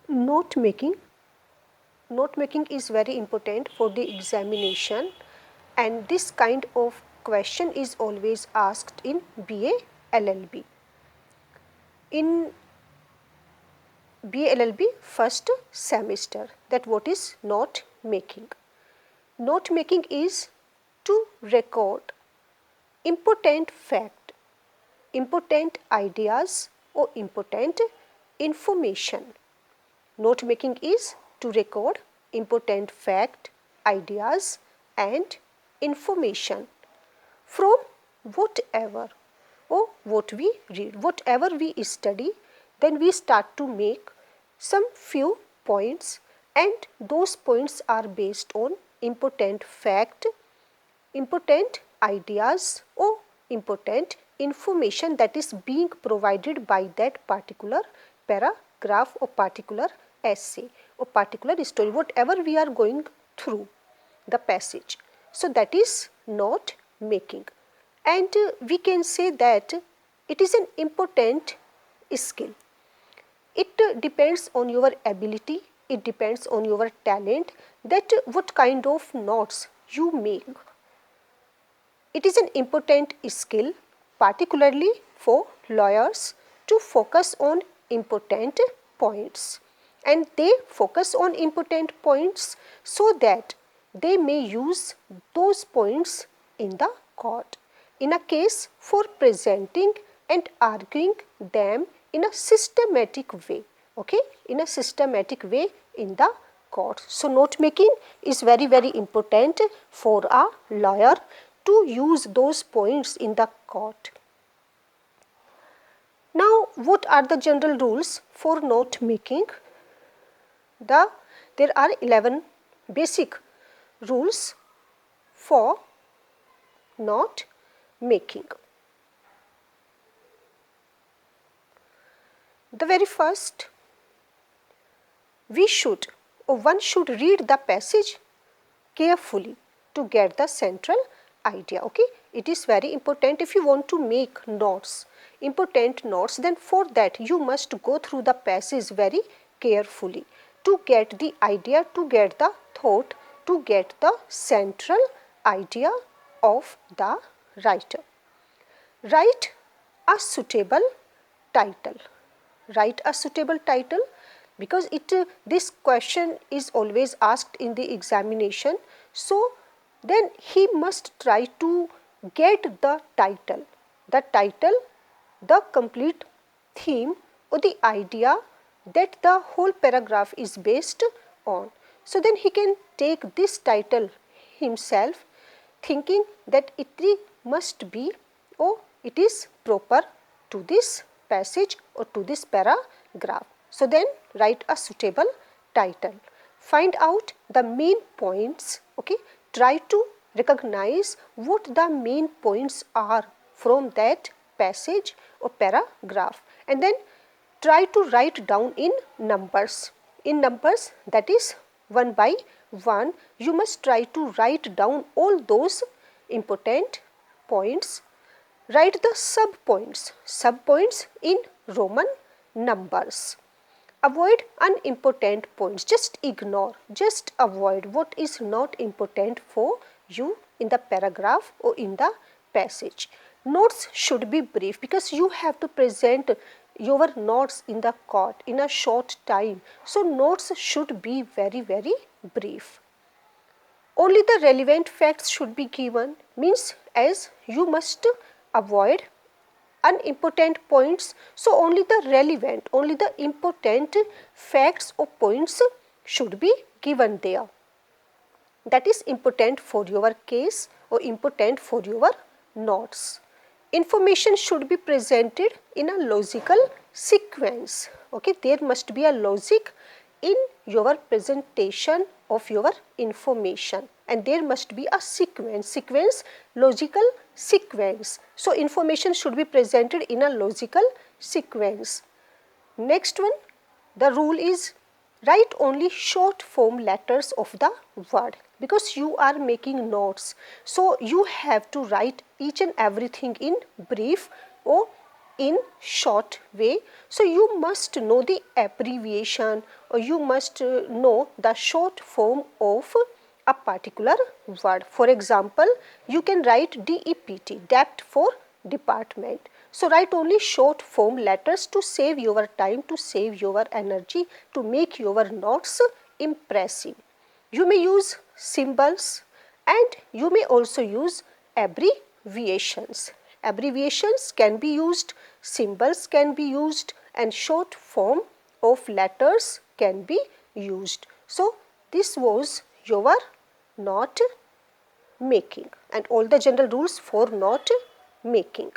Note making is very important for the examination, and this kind of question is always asked in BA LLB. In BA LLB first semester, that what is note making? Note making is to record important fact, important ideas or important information. Note making is to record important fact, ideas and information from whatever or what we read, whatever we study. Then we start to make some few points, and those points are based on important fact, important ideas or important information that is being provided by that particular paragraph or particular essay or particular story, whatever we are going through the passage. So that is note making, and we can say that it is an important skill. It depends on your ability, it depends on your talent, that what kind of notes you make. It is an important skill, particularly for lawyers, to focus on important points, and they focus on important points so that they may use those points in the court in a case for presenting and arguing them in a systematic way, okay, in a systematic way in the court. So note making is very important for a lawyer to use those points in the court. Now, what are the general rules for note making? There are 11 basic rules for note making. The very first, one should read the passage carefully to get the central idea, okay. It is very important. If you want to make notes, important notes, then for that you must go through the passage very carefully to get the idea, to get the thought, to get the central idea of the writer. Write a suitable title. Write a suitable title, because this question is always asked in the examination. So then he must try to get the title, the complete theme or the idea that the whole paragraph is based on. So then he can take this title himself, thinking that it must be, or it is proper to this passage or to this paragraph. So then write a suitable title. Find out the main points, okay. Try to recognize what the main points are from that passage or paragraph, and then try to write down in numbers. In numbers, that is one by one, you must try to write down all those important points. Write the sub points in Roman numbers. Avoid unimportant points. Just ignore, just avoid what is not important for you in the paragraph or in the passage. Notes should be brief, because you have to present your notes in the court in a short time. So notes should be very brief. Only the relevant facts should be given, means as you must avoid unimportant points, so only the relevant, only the important facts or points should be given there. That is important for your case or important for your notes. Information should be presented in a logical sequence, okay. There must be a logic in your presentation of your information, and there must be a sequence, logical sequence. So information should be presented in a logical sequence. Next one, the rule is write only short form letters of the word, because you are making notes. So you have to write each and everything in brief, or in short way. So you must know the abbreviation, or you must know the short form of a particular word. For example, you can write DEPT, DEPT for department. So write only short form letters to save your time, to save your energy, to make your notes impressive. You may use symbols and you may also use abbreviations. Abbreviations can be used, symbols can be used, and short form of letters can be used. So this was your note making and all the general rules for note making.